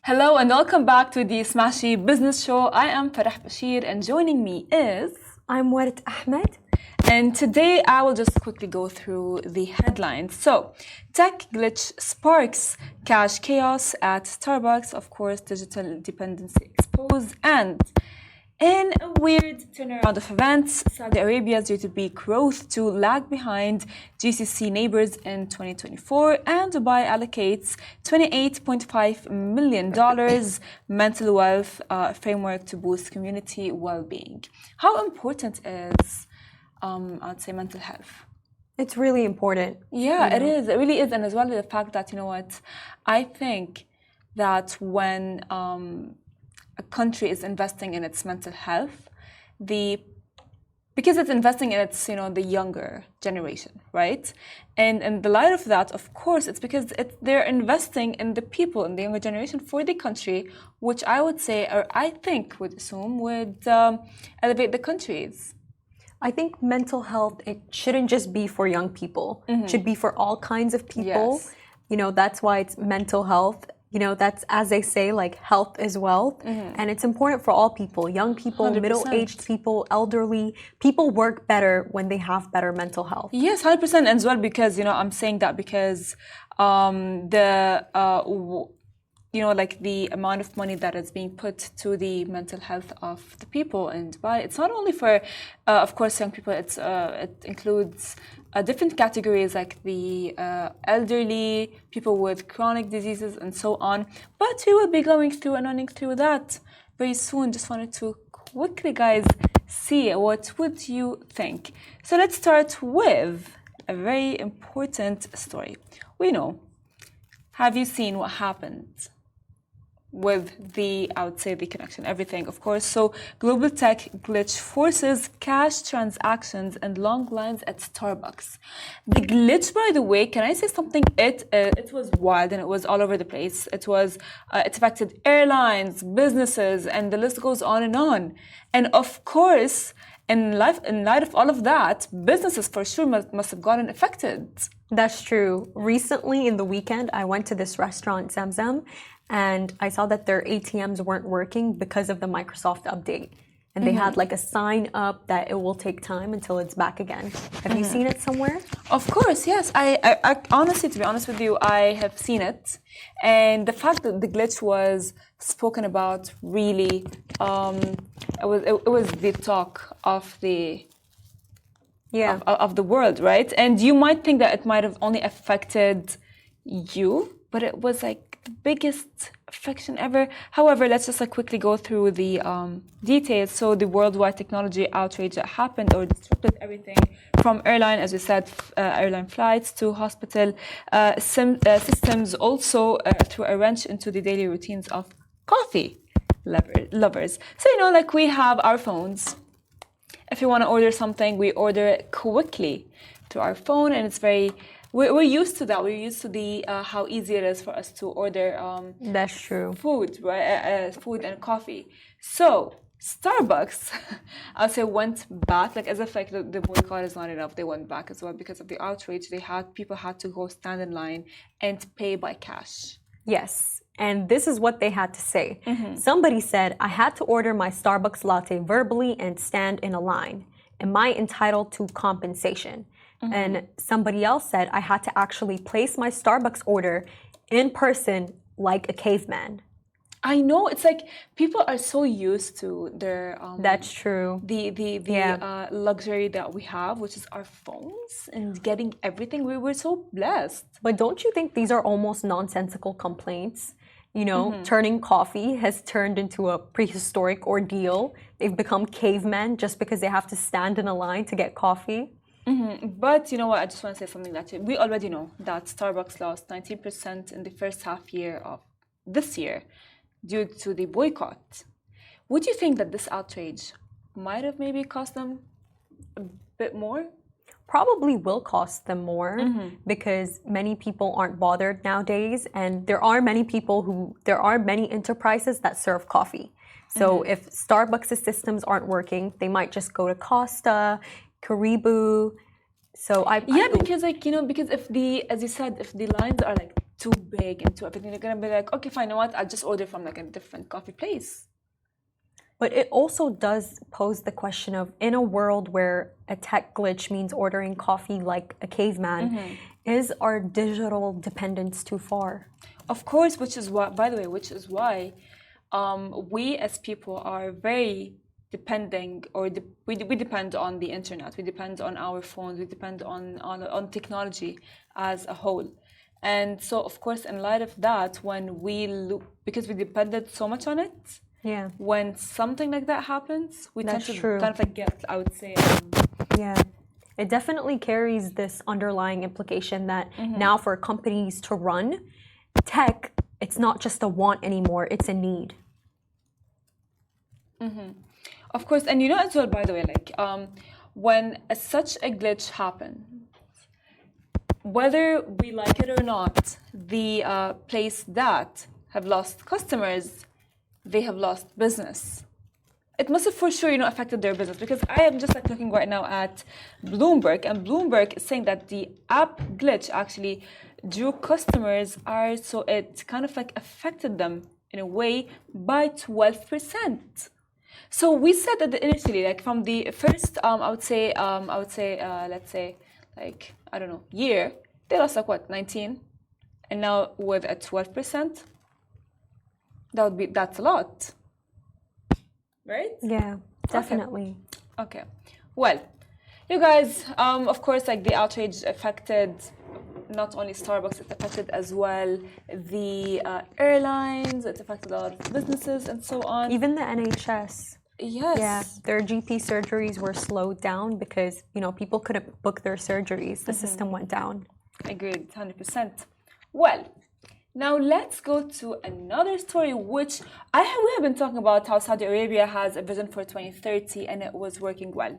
Hello and welcome back to the Smashy Business Show. I am Farah Bashir and joining me is... I'm Warit Ahmed. And today I will just quickly go through the headlines. So, tech glitch sparks cash chaos at Starbucks, of course, digital dependency exposed, and in a weird turnaround of events, Saudi Arabia is due to be growth to lag behind GCC neighbors in 2024, and Dubai allocates $28.5 million mental wealth framework to boost community well-being. How important is, I'd say, mental health? It's really important. Yeah, it is. It really is. And as well the fact that, I think that when a country is investing in its mental health, because it's investing in its, the younger generation, right? And in the light of that, of course, it's because they're investing in the people in the younger generation for the country, which I would say, or I think would assume, would elevate the countries. I think mental health, it shouldn't just be for young people. It should be for all kinds of people. Yes. That's why it's mental health. That's, as they say, like health is wealth. And it's important for all people, young people, 100%. middle-aged people, elderly. People work better when they have better mental health. Yes, 100% as well, because, I'm saying that because the amount of money that is being put to the mental health of the people in Dubai, it's not only for, of course, young people, it includes different categories like the elderly, people with chronic diseases and so on. But we will be going through and running through that very soon. Just wanted to quickly, guys, see what would you think. So let's start with a very important story. We know, have you seen what happened with I would say, the connection, everything, of course. So global tech glitch forces cash transactions and long lines at Starbucks. The glitch, by the way, can I say something? It was wild and it was all over the place. It affected airlines, businesses, and the list goes on and on. And of course, in light of all of that, businesses for sure must have gotten affected. That's true. Recently, in the weekend, I went to this restaurant, Zamzam, and I saw that their ATMs weren't working because of the Microsoft update. And they had like a sign up that it will take time until it's back again. Have you seen it somewhere? Of course, yes. I honestly, to be honest with you, I have seen it. And the fact that the glitch was spoken about really, it was the talk of the of the world, right? And you might think that it might have only affected you, but it was like the biggest affection ever. However, let's just quickly go through the details. So the worldwide technology outrage that happened or disrupted everything from airline, as we said, airline flights to hospital systems, also threw a wrench into the daily routines of coffee lovers. So, we have our phones. If you want to order something, we order it quickly through our phone, and it's very... We're used to that. We're used to the how easy it is for us to order. That's true. Food, right? Food and coffee. So Starbucks, I'll say, went back, as if the boycott is not enough. They went back as well because of the outrage. People had to go stand in line and pay by cash. Yes. And this is what they had to say. Somebody said, I had to order my Starbucks latte verbally and stand in a line. Am I entitled to compensation? And somebody else said, I had to actually place my Starbucks order in person like a caveman. I know, it's like people are so used to their that's true. The luxury that we have, which is our phones and getting everything. We're so blessed. But don't you think these are almost nonsensical complaints? Turning coffee has turned into a prehistoric ordeal. They've become cavemen just because they have to stand in a line to get coffee. But you know what? I just want to say something that we already know, that Starbucks lost 19% in the first half year of this year due to the boycott. Would you think that this outrage might have maybe cost them a bit more? Probably will cost them more because many people aren't bothered nowadays, and there are many enterprises that serve coffee. So if Starbucks' systems aren't working, they might just go to Costa, Caribou. So because because if as you said, if the lines are too big and too everything. They're gonna be like, okay, fine, you know what? I'll just order from like a different coffee place. But it also does pose the question of, in a world where a tech glitch means ordering coffee like a caveman, is our digital dependence too far? Of course, which is why, by the way, which is why we as people are very depending, or we depend on the internet, we depend on our phones, we depend on technology as a whole. And so, of course, in light of that, when we look, because we depended so much on it, Yeah, when something like that happens, we tend that's to true. kind of like get, I would say, Yeah. It definitely carries this underlying implication that now for companies to run tech, it's not just a want anymore, it's a need. of course. And you know as well, by the way, like when such a glitch happens, whether we like it or not, the place that have lost customers, they have lost business. It must have for sure, affected their business, because I am just like looking right now at Bloomberg, and Bloomberg is saying that the app glitch actually drew customers, so it kind of like affected them in a way by 12%. So we said that initially, like from the first, let's say, like I don't know, year, they lost like what, 19, and now with a 12%, that's a lot, right? Yeah, definitely. Okay. Well, you guys, of course, like the outrage affected not only Starbucks, it affected as well the airlines, it affected a lot of businesses and so on. Even the NHS. Yes. Yeah, their GP surgeries were slowed down because, people couldn't book their surgeries. The system went down. Agreed, 100%. Well, now let's go to another story, which we have been talking about how Saudi Arabia has a vision for 2030 and it was working well.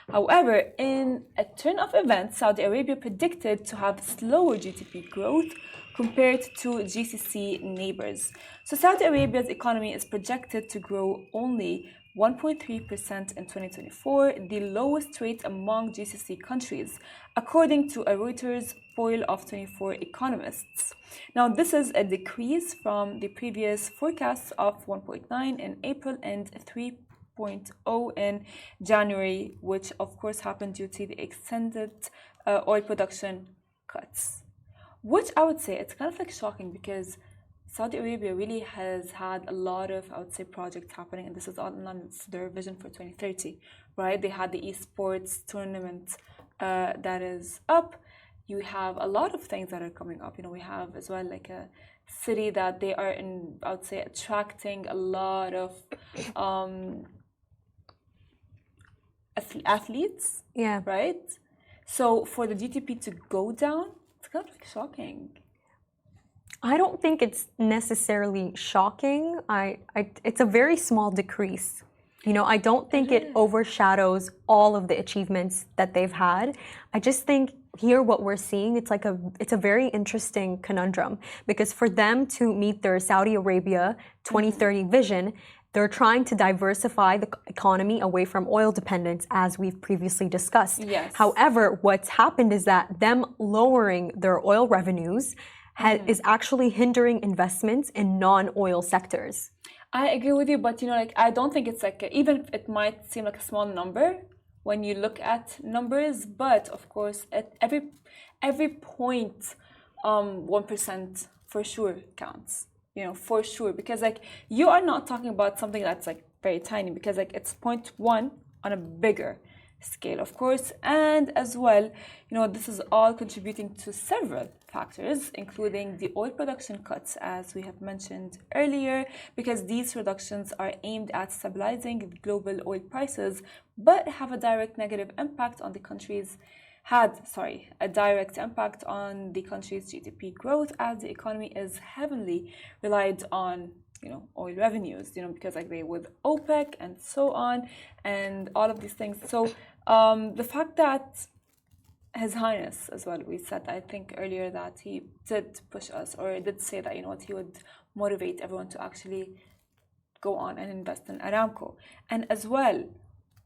However, in a turn of events, Saudi Arabia predicted to have slower GDP growth compared to GCC neighbors. So Saudi Arabia's economy is projected to grow only 1.3% in 2024, the lowest rate among GCC countries, according to a Reuters poll of 24 economists. Now, this is a decrease from the previous forecasts of 1.9 in April and 3.0 in January, which of course happened due to the extended oil production cuts. Which I would say it's kind of like shocking, because Saudi Arabia really has had a lot of, I would say, projects happening, and this is all on their vision for 2030, right? They had the esports tournament that is up. You have a lot of things that are coming up. We have as well like a city that they are in, I would say, attracting a lot of athletes. Yeah. Right? So for the GDP to go down, it's kind of like shocking. I don't think it's necessarily shocking. It's a very small decrease. I don't think it overshadows all of the achievements that they've had. I just think here what we're seeing, it's a very interesting conundrum, because for them to meet their Saudi Arabia 2030 vision, they're trying to diversify the economy away from oil dependence, as we've previously discussed. Yes. However, what's happened is that them lowering their oil revenues is actually hindering investments in non-oil sectors. I agree with you, but I don't think it's like, even if it might seem like a small number when you look at numbers, but of course at every point, 1% for sure counts. For sure, because like you are not talking about something that's like very tiny, because like it's 0.1 on a bigger scale, of course, and as well, this is all contributing to several factors, including the oil production cuts, as we have mentioned earlier, because these reductions are aimed at stabilizing global oil prices, but have a direct negative impact on the country's GDP growth, as the economy is heavily relied on oil revenues, because like they with OPEC and so on, and all of these things. So the fact that His Highness as well, we said, I think earlier, that he did push us, or did say that, he would motivate everyone to actually go on and invest in Aramco. And as well,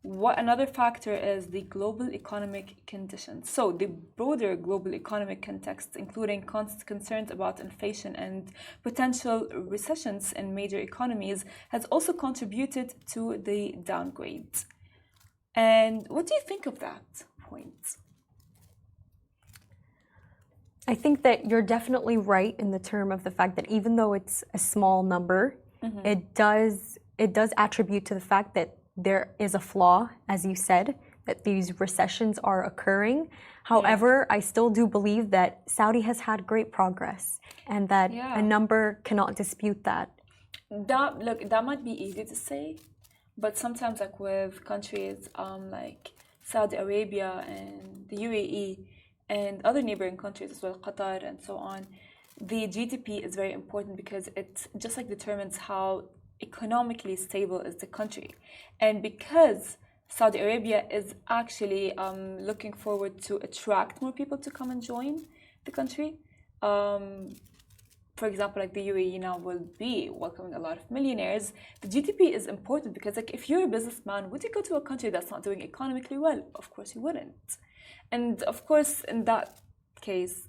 What another factor is the global economic conditions. So the broader global economic context, including constant concerns about inflation and potential recessions in major economies, has also contributed to the downgrade. And what do you think of that point? I think that you're definitely right in the term of the fact that even though it's a small number, it does attribute to the fact that there is a flaw, as you said, that these recessions are occurring. However, I still do believe that Saudi has had great progress and that a number cannot dispute that. That might be easy to say, but sometimes like with countries like Saudi Arabia and the UAE and other neighboring countries as well, Qatar and so on, the GDP is very important because it just like determines how economically stable is the country. And because Saudi Arabia is actually looking forward to attract more people to come and join the country. For example, like the UAE now will be welcoming a lot of millionaires. The GDP is important because like if you're a businessman, would you go to a country that's not doing economically well? Of course you wouldn't. And of course, in that case,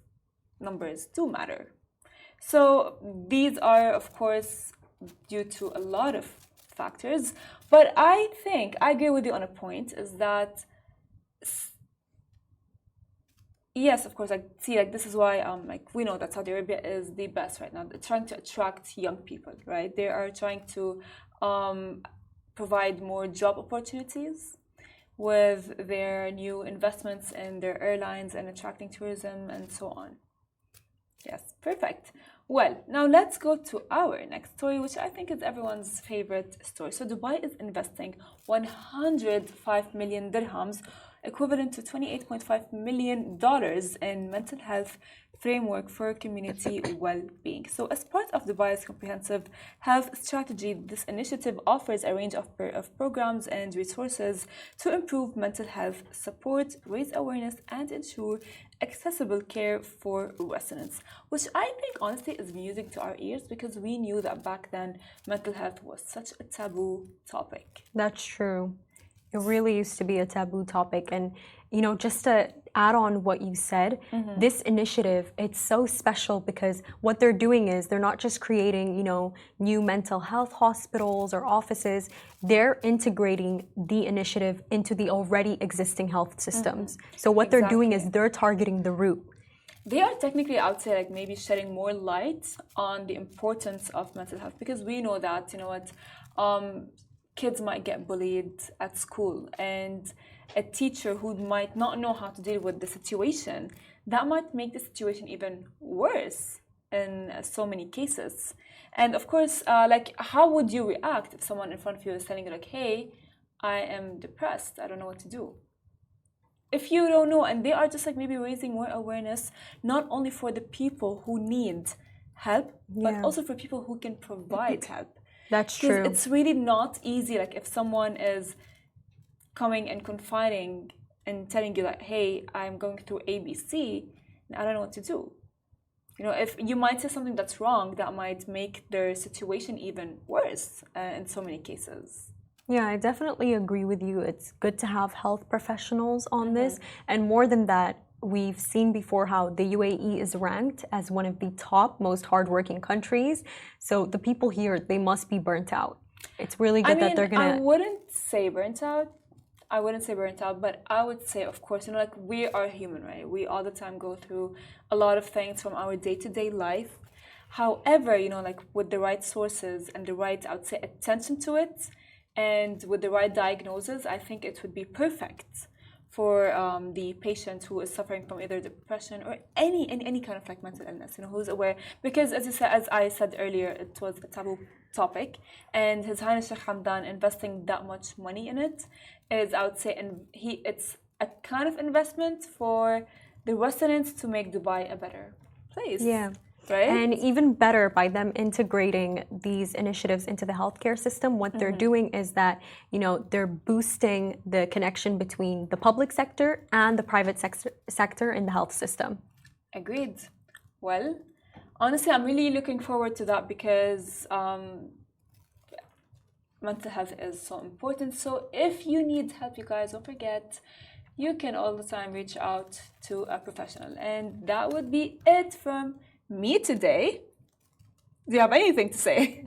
numbers do matter. So these are, of course, due to a lot of factors. But I think I agree with you on a point is that yes, of course, this is why like we know that Saudi Arabia is the best right now. They're trying to attract young people, right? They are trying to provide more job opportunities with their new investments in their airlines and attracting tourism and so on. Yes, perfect. Well, now let's go to our next story, which I think is everyone's favorite story. So Dubai is investing 105 million dirhams, equivalent to $28.5 million in mental health framework for community well-being. So as part of Dubai's comprehensive health strategy, this initiative offers a range of programs and resources to improve mental health support, raise awareness, and ensure accessible care for residents, which I think honestly is music to our ears because we knew that back then mental health was such a taboo topic. That's true. It really used to be a taboo topic. And, you know, just to add on what you said, this initiative, it's so special because what they're doing is they're not just creating, you know, new mental health hospitals or offices, they're integrating the initiative into the already existing health systems. So what they're doing is they're targeting the root. They are technically, I would say, like maybe shedding more light on the importance of mental health because we know that, you know what, kids might get bullied at school and a teacher who might not know how to deal with the situation, that might make the situation even worse in so many cases. And of course, like how would you react if someone in front of you is telling you like, hey, I am depressed, I don't know what to do? If you don't know, and they are just like maybe raising more awareness, not only for the people who need help, but also for people who can provide help. That's true. Because it's really not easy. Like if someone is coming and confiding and telling you like, hey, I'm going through ABC, and I don't know what to do. You know, if you might say something that's wrong, that might make their situation even worse in so many cases. Yeah, I definitely agree with you. It's good to have health professionals on this. And more than that, we've seen before how the UAE is ranked as one of the top most hardworking countries. So the people here, they must be burnt out. It's really good that they're gonna. I wouldn't say burnt out. But I would say, of course, you know, like we are human, right? We all the time go through a lot of things from our day-to-day life. However, you know, like with the right sources and the right, I would say, attention to it, and with the right diagnosis, I think it would be perfect for the patient who is suffering from either depression or any kind of like mental illness, you know, who's aware. Because as I said earlier, it was a taboo topic, and His Highness Sheikh Hamdan investing that much money in it is, I would say, it's a kind of investment for the residents to make Dubai a better place. Yeah. Right? And even better, by them integrating these initiatives into the healthcare system, what they're doing is that, you know, they're boosting the connection between the public sector and the private sector in the health system. Agreed. Well, honestly, I'm really looking forward to that because mental health is so important. So if you need help, you guys, don't forget, you can all the time reach out to a professional. And that would be it from me today. Do you have anything to say?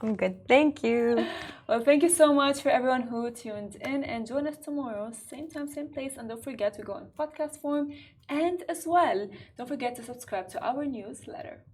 I'm good. Thank you. Well, thank you so much for everyone who tuned in, and join us tomorrow, same time, same place. And don't forget to go in podcast form. And as well, don't forget to subscribe to our newsletter.